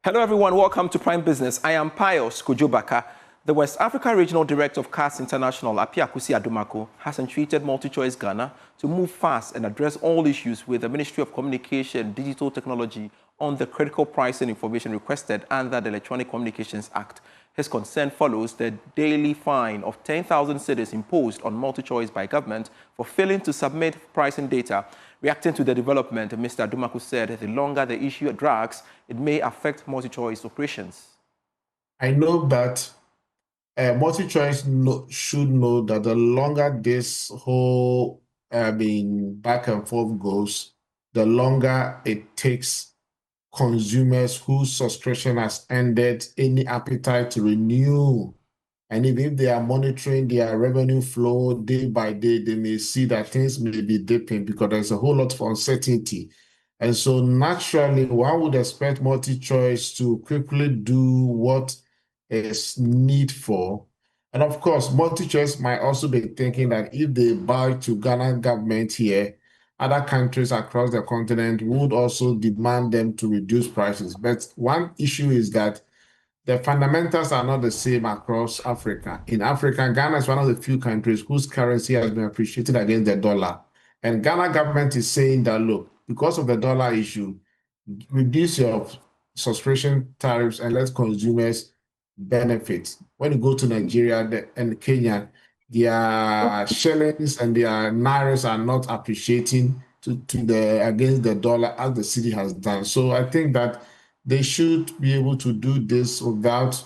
Hello everyone, welcome to Prime Business. I am Pius Kujubaka. The West Africa Regional Director of CAS International, Apiakusi Adumako, has entreated Multichoice Ghana to move fast and address all issues with the Ministry of Communication and Digital Technology on the critical pricing information requested under the Electronic Communications Act. His concern follows the daily fine of 10,000 cedis imposed on Multichoice by government for failing to submit pricing data. Reacting to the development, Mr. Adumako said the longer the issue drags, it may affect Multichoice operations. I know that Multichoice should know that the longer this whole back and forth goes, the longer it takes consumers whose subscription has ended any appetite to renew. And even if they are monitoring their revenue flow day by day, they may see that things may be dipping because there's a whole lot of uncertainty. And so naturally, one would expect Multichoice to quickly do what is needful. And of course, Multichoice might also be thinking that if they buy to Ghana government here, other countries across the continent would also demand them to reduce prices. But one issue is that the fundamentals are not the same across Africa. In Africa, Ghana is one of the few countries whose currency has been appreciated against the dollar. And Ghana government is saying that, look, because of the dollar issue, reduce your subscription tariffs and let consumers benefit. When you go to Nigeria and Kenya, their shillings and their nairas are not appreciating against the dollar as the city has done. So I think that they should be able to do this without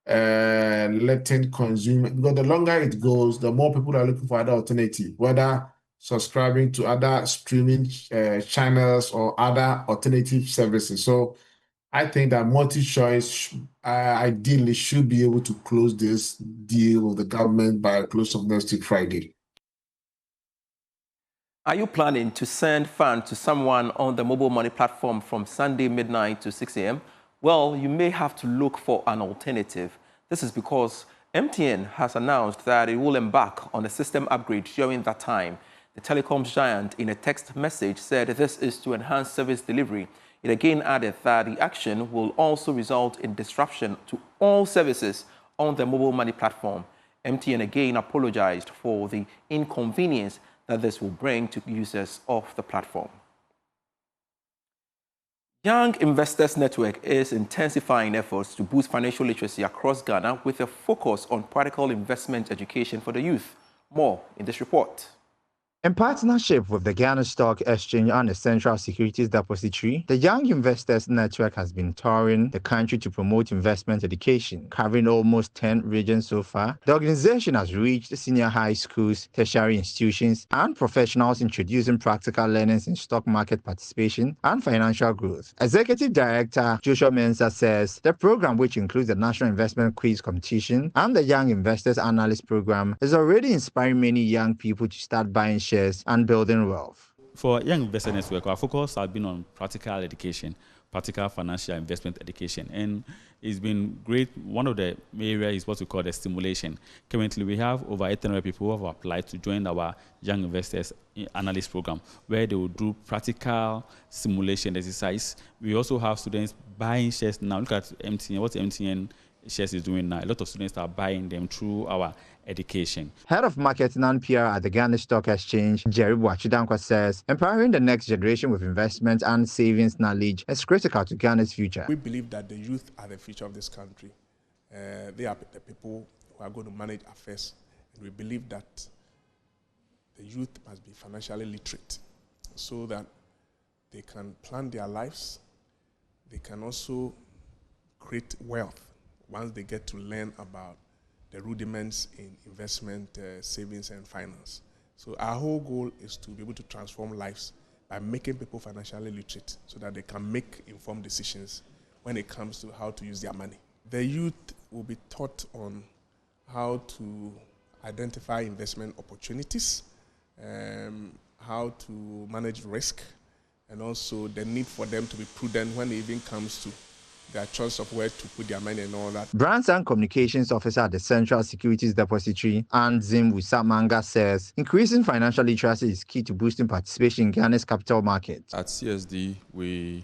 letting consumers, because the longer it goes, the more people are looking for other alternative, whether subscribing to other streaming channels or other alternative services. So I think that Multichoice ideally should be able to close this deal with the government by close of next week Friday. Are you planning to send funds to someone on the mobile money platform from Sunday midnight to 6 a.m.? Well, you may have to look for an alternative. This is because MTN has announced that it will embark on a system upgrade during that time. The telecoms giant, in a text message, said this is to enhance service delivery. It again added that the action will also result in disruption to all services on the mobile money platform. MTN again apologized for the inconvenience that this will bring to users of the platform. Young Investors Network is intensifying efforts to boost financial literacy across Ghana with a focus on practical investment education for the youth. More in this report. In partnership with the Ghana Stock Exchange and the Central Securities Depository, the Young Investors Network has been touring the country to promote investment education, covering almost 10 regions so far. The organization has reached senior high schools, tertiary institutions, and professionals introducing practical learnings in stock market participation and financial growth. Executive Director Joshua Mensah says the program, which includes the National Investment Quiz Competition and the Young Investors Analyst Program, is already inspiring many young people to start buying shares and building wealth. For Young Investor Network, our focus has been on practical education, practical financial investment education, and it's been great. One of the areas is what we call the stimulation. Currently, we have over 800 people who have applied to join our Young Investors Analyst Program, where they will do practical simulation exercise. We also have students buying shares now. Look at MTN, what MTN shares is doing now. A lot of students are buying them through our education. Head of Marketing and PR at the Ghana Stock Exchange, Jerry Boachidankwa, says empowering the next generation with investment and savings knowledge is critical to Ghana's future. We believe that the youth are the future of this country. They are the people who are going to manage affairs. And we believe that the youth must be financially literate so that they can plan their lives. They can also create wealth once they get to learn about the rudiments in investment, savings, and finance. So our whole goal is to be able to transform lives by making people financially literate so that they can make informed decisions when it comes to how to use their money. The youth will be taught on how to identify investment opportunities, how to manage risk, and also the need for them to be prudent when it even comes to their choice of where to put their money and all that. Brands and Communications Officer at the Central Securities Depository, Anzim Wisamanga, says increasing financial literacy is key to boosting participation in Ghana's capital market. At CSD, we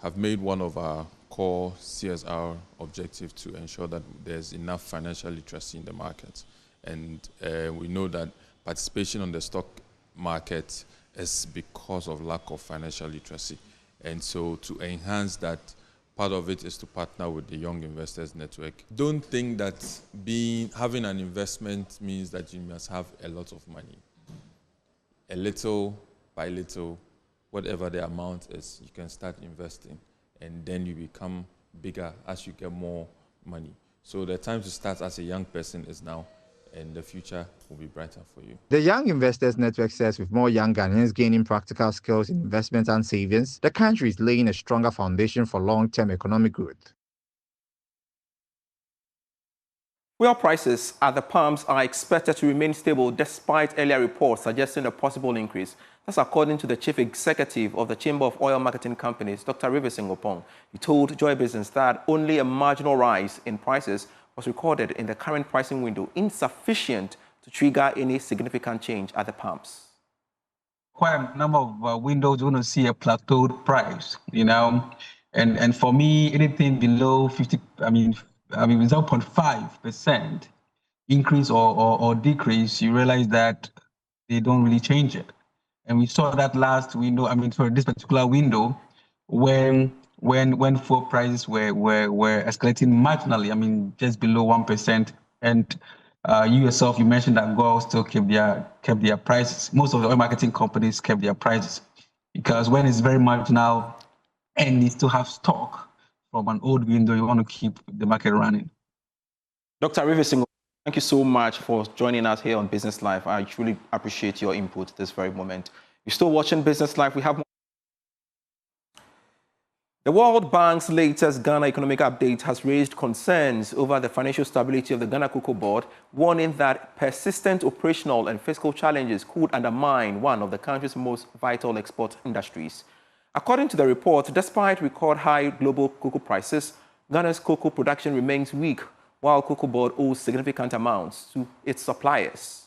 have made one of our core CSR objective to ensure that there's enough financial literacy in the market. And we know that participation on the stock market is because of lack of financial literacy. And so to enhance that, part of it is to partner with the Young Investors Network. Don't think that having an investment means that you must have a lot of money. A little by little, whatever the amount is, you can start investing, and then you become bigger as you get more money. So the time to start as a young person is now, and the future will be brighter for you. The Young Investors Network says with more young Ghanaians gaining practical skills in investment and savings, the country is laying a stronger foundation for long-term economic growth. Fuel prices at the pumps are expected to remain stable despite earlier reports suggesting a possible increase. That's according to the chief executive of the Chamber of Oil Marketing Companies, Dr. Rivers Ngopong. He told Joy Business that only a marginal rise in prices was recorded in the current pricing window, insufficient to trigger any significant change at the pumps. Quite a number of windows going to see a plateaued price, and for me, anything below 0.5% increase or decrease, you realize that they don't really change it. And we saw that last window, this particular window, when fuel prices were escalating marginally, just below 1%. And you yourself, you mentioned that Goil still kept their prices. Most of the oil marketing companies kept their prices because when it's very marginal and you still have stock from an old window, you want to keep the market running. Dr. Rivers, thank you so much for joining us here on Business Live. I truly appreciate your input at this very moment. You're still watching Business Live. We have more. The World Bank's latest Ghana economic update has raised concerns over the financial stability of the Ghana Cocoa Board, warning that persistent operational and fiscal challenges could undermine one of the country's most vital export industries. According to the report, despite record high global cocoa prices, Ghana's cocoa production remains weak, while Cocoa Board owes significant amounts to its suppliers.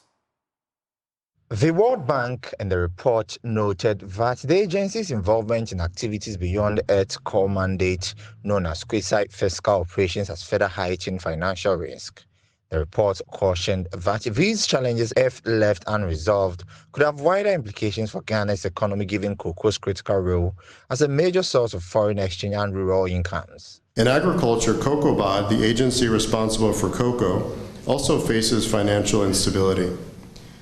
The World Bank in the report noted that the agency's involvement in activities beyond its core mandate, known as quasi-fiscal operations, has further heightened financial risk. The report cautioned that these challenges, if left unresolved, could have wider implications for Ghana's economy, given cocoa's critical role as a major source of foreign exchange and rural incomes. In agriculture, Cocoa Board, the agency responsible for cocoa, also faces financial instability.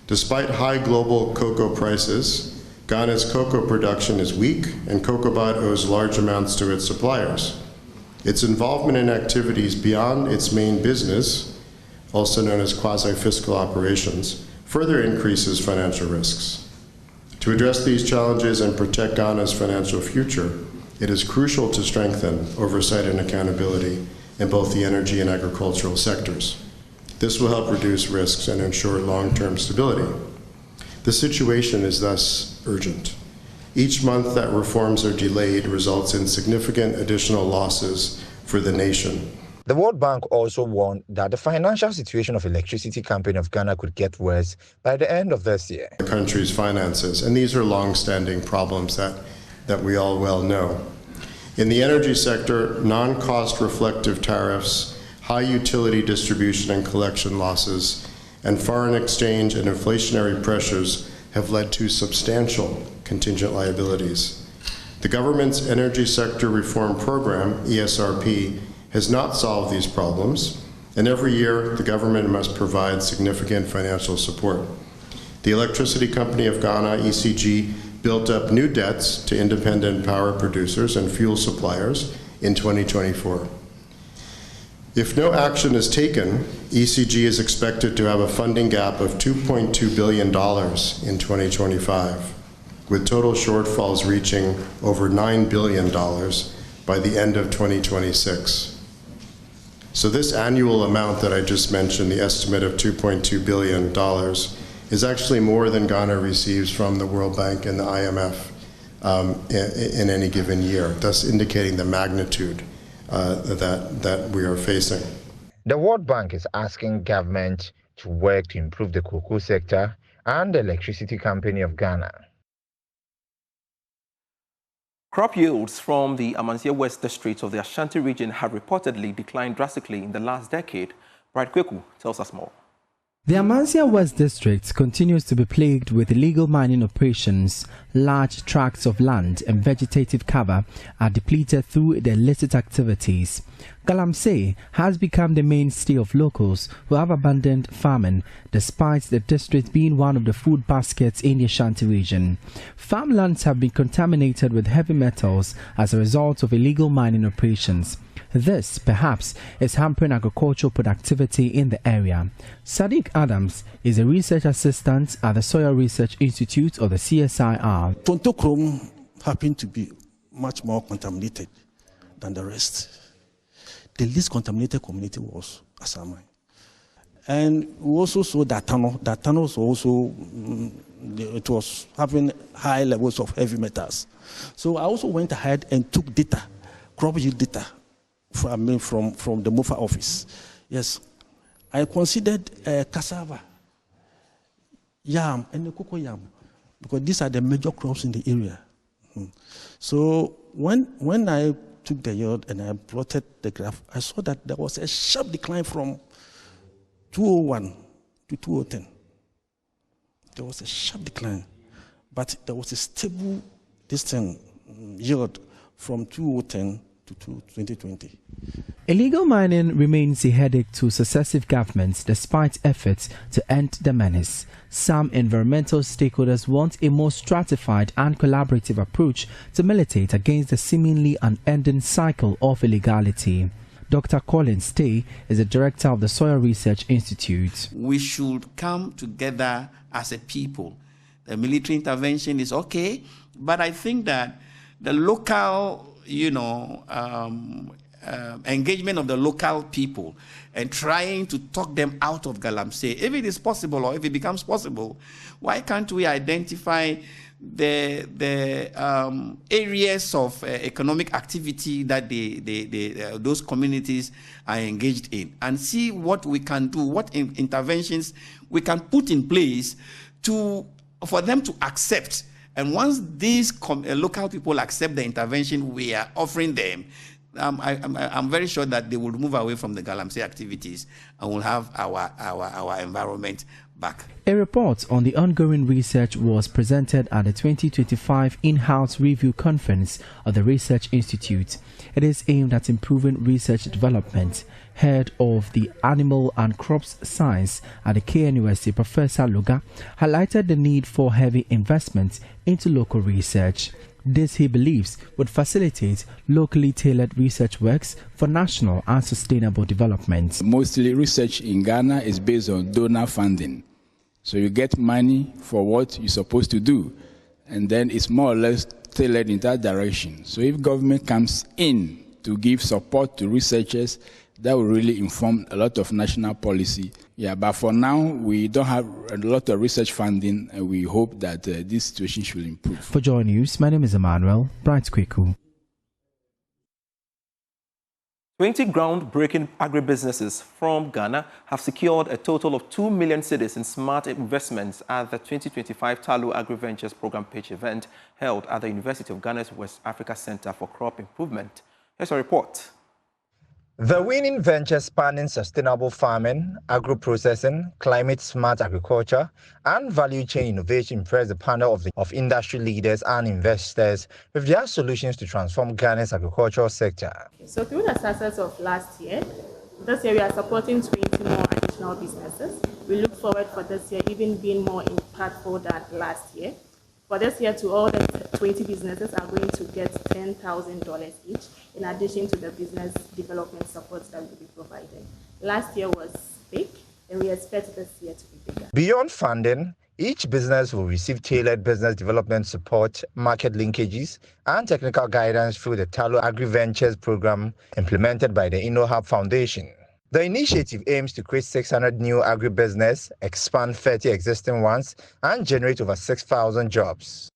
Despite high global cocoa prices, Ghana's cocoa production is weak, and Cocoa Board owes large amounts to its suppliers. Its involvement in activities beyond its main business, also known as quasi-fiscal operations, further increases financial risks. To address these challenges and protect Ghana's financial future, it is crucial to strengthen oversight and accountability in both the energy and agricultural sectors. This will help reduce risks and ensure long-term stability. The situation is thus urgent. Each month that reforms are delayed results in significant additional losses for the nation. The World Bank also warned that the financial situation of Electricity Company of Ghana could get worse by the end of this year. The country's finances, and these are long-standing problems that we all well know. In the energy sector, non-cost reflective tariffs, high utility distribution and collection losses, and foreign exchange and inflationary pressures have led to substantial contingent liabilities. The government's Energy Sector Reform Program, ESRP, has not solved these problems, and every year the government must provide significant financial support. The Electricity Company of Ghana, ECG, built up new debts to independent power producers and fuel suppliers in 2024. If no action is taken, ECG is expected to have a funding gap of $2.2 billion in 2025, with total shortfalls reaching over $9 billion by the end of 2026. So this annual amount that I just mentioned, the estimate of $2.2 billion, is actually more than Ghana receives from the World Bank and the IMF in any given year, thus indicating the magnitude that we are facing. The World Bank is asking government to work to improve the cocoa sector and the Electricity Company of Ghana. Crop yields from the Amansia West district of the Ashanti region have reportedly declined drastically in the last decade. Bright Kweku tells us more. The Amansia West district continues to be plagued with illegal mining operations. Large tracts of land and vegetative cover are depleted through the illicit activities. Galamsey has become the mainstay of locals who have abandoned farming, despite the district being one of the food baskets in the Ashanti region. Farmlands have been contaminated with heavy metals as a result of illegal mining operations. This, perhaps, is hampering agricultural productivity in the area. Sadiq Adams is a research assistant at the Soil Research Institute of the CSIR. Tontochrome happened to be much more contaminated than the rest. The least contaminated community was Asamai. And we also saw that tunnel. That tunnel was also, it was having high levels of heavy metals. So I also went ahead and took data, crop yield data, from the MOFA office. Yes, I considered cassava, yam, and the cocoa yam, because these are the major crops in the area. So when I took the yield and I plotted the graph, I saw that there was a sharp decline from 201 to 2010. There was a sharp decline, but there was a stable yield from 2010 to 2020. Illegal mining remains a headache to successive governments despite efforts to end the menace. Some environmental stakeholders want a more stratified and collaborative approach to militate against the seemingly unending cycle of illegality. Dr. Colin Stay is the director of the Soil Research Institute. We should come together as a people. The military intervention is okay, but I think that the local engagement of the local people and trying to talk them out of Galamsey, if it is possible or if it becomes possible, why can't we identify the areas of economic activity that those communities are engaged in and see what we can do, what interventions we can put in place for them to accept. And once these local people accept the intervention we are offering them, I'm very sure that they will move away from the Galamsey activities and will have our environment back. A report on the ongoing research was presented at the 2025 in-house review conference of the Research Institute. It is aimed at improving research development. Head of the Animal and Crops Science at the KNUST, Professor Luga, highlighted the need for heavy investment into local research. This, he believes, would facilitate locally tailored research works for national and sustainable development. Mostly research in Ghana is based on donor funding. So you get money for what you're supposed to do, and then it's more or less tailored in that direction. So if government comes in to give support to researchers, that will really inform a lot of national policy. Yeah, but for now, we don't have a lot of research funding, and we hope that this situation should improve. For Joy News, my name is Emmanuel Bright Kweku. 20 groundbreaking agribusinesses from Ghana have secured a total of 2 million cedis in smart investments at the 2025 Talu Agri-Ventures Program Pitch event held at the University of Ghana's West Africa Center for Crop Improvement. Here's a report. The winning venture spanning sustainable farming, agro-processing, climate-smart agriculture, and value chain innovation impressed the panel of industry leaders and investors with their solutions to transform Ghana's agricultural sector. So through the success of last year, this year we are supporting 20 more additional businesses. We look forward for this year even being more impactful than last year. For this year, to all the 20 businesses are going to get $10,000 each, in addition to the business development support that we'll be providing. Last year was big, and we expect this year to be bigger. Beyond funding, each business will receive tailored business development support, market linkages, and technical guidance through the Talu Agri-Ventures program implemented by the InnoHub Foundation. The initiative aims to create 600 new agribusiness, expand 30 existing ones, and generate over 6,000 jobs.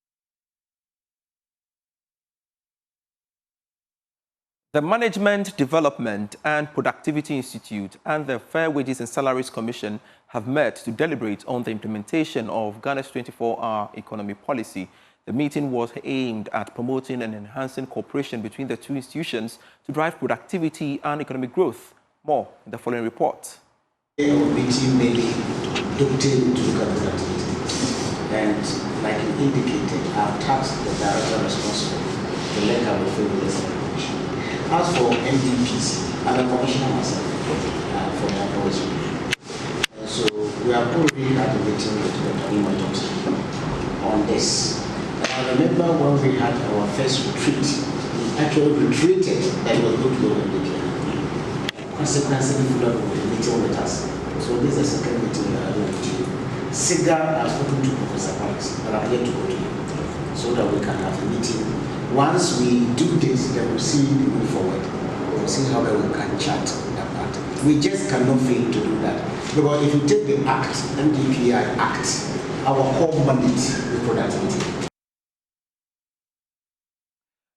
The Management Development and Productivity Institute and the Fair Wages and Salaries Commission have met to deliberate on the implementation of Ghana's 24-hour economy policy. The meeting was aimed at promoting and enhancing cooperation between the two institutions to drive productivity and economic growth. More in the following report. Our meeting mainly dovetailed to look at this activity. And like you indicated, I've tasked the director responsible to link up with this information. As for MDPs, I'm a commissioner myself for my provision. So we have already had a meeting with Dr. Nima Thompson on this. I remember when we had our first retreat, we actually retreated and was going to go on the consequently followed with the meeting with us. So this is the second meeting we are having with you. SIGA has spoken to Professor Parks, but I'm yet to go to him so that we can have a meeting. Once we do this, then we'll see the way forward. We'll see how well we can chat about it. We just cannot fail to do that. Because if you take the Act, MDPI Act, our core mandate is productivity.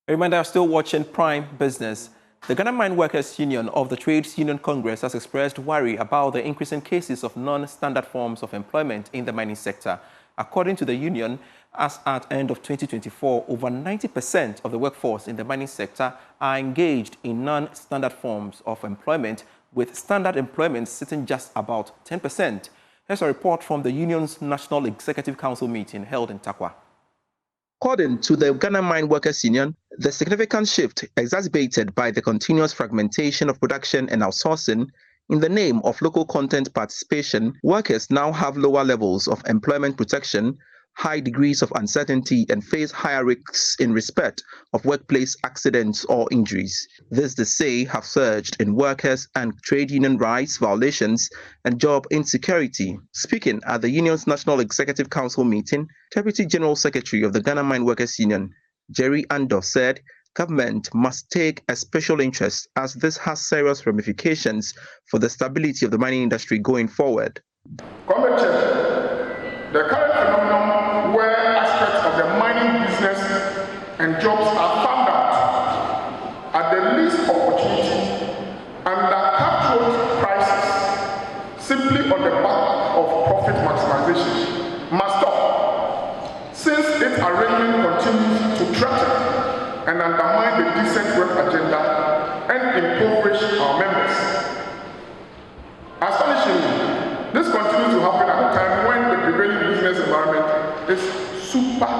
A reminder, I'm still watching Prime Business. The Ghana Mine Workers Union of the Trades Union Congress has expressed worry about the increasing cases of non-standard forms of employment in the mining sector. According to the union, as at end of 2024, over 90% of the workforce in the mining sector are engaged in non-standard forms of employment, with standard employment sitting just about 10%. Here's a report from the union's National Executive Council meeting held in Takwa. According to the Ghana Mine Workers Union, the significant shift exacerbated by the continuous fragmentation of production and outsourcing in the name of local content participation, workers now have lower levels of employment protection, high degrees of uncertainty, and face higher risks in respect of workplace accidents or injuries. This, they say, have surged in workers and trade union rights violations and job insecurity. Speaking at the union's National Executive Council meeting, Deputy General Secretary of the Ghana Mine Workers Union, Jerry Ando, said government must take a special interest as this has serious ramifications for the stability of the mining industry going forward. The current phenomenon where aspects of the mining business and jobs are found out at the least opportunity under cutthroat prices simply on the back of profit maximization must stop, since its arrangement continues to threaten and undermine the decent work agenda and impoverish our members. Astonishingly, this continues to happen at a time when the prevailing business environment is super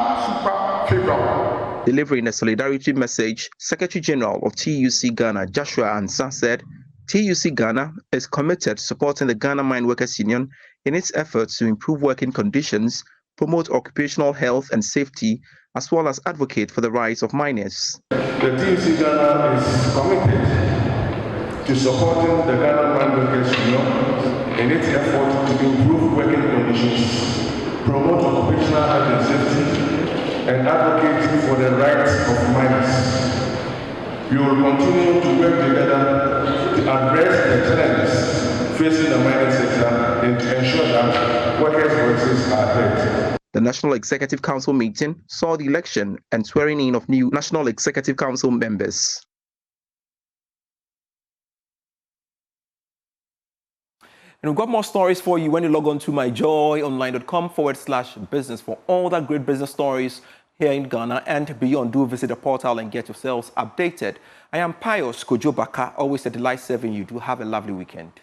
favorable. Delivering a solidarity message, Secretary General of TUC Ghana, Joshua Ansah, said TUC Ghana is committed to supporting the Ghana Mine Workers Union in its efforts to improve working conditions, promote occupational health and safety, as well as advocate for the rights of miners. The TUC Ghana is committed to supporting the Ghana Mine Workers Union in its effort to improve working conditions, promote occupational health and safety, and advocate for the rights of miners. We will continue to work together to address the challenges facing the mining sector and to ensure that workers' voices are heard. The National Executive Council meeting saw the election and swearing in of new National Executive Council members. And we've got more stories for you when you log on to myjoyonline.com/business for all the great business stories here in Ghana and beyond. Do visit the portal and get yourselves updated. I am Pius Kojo Baka, always a delight serving you. Do have a lovely weekend.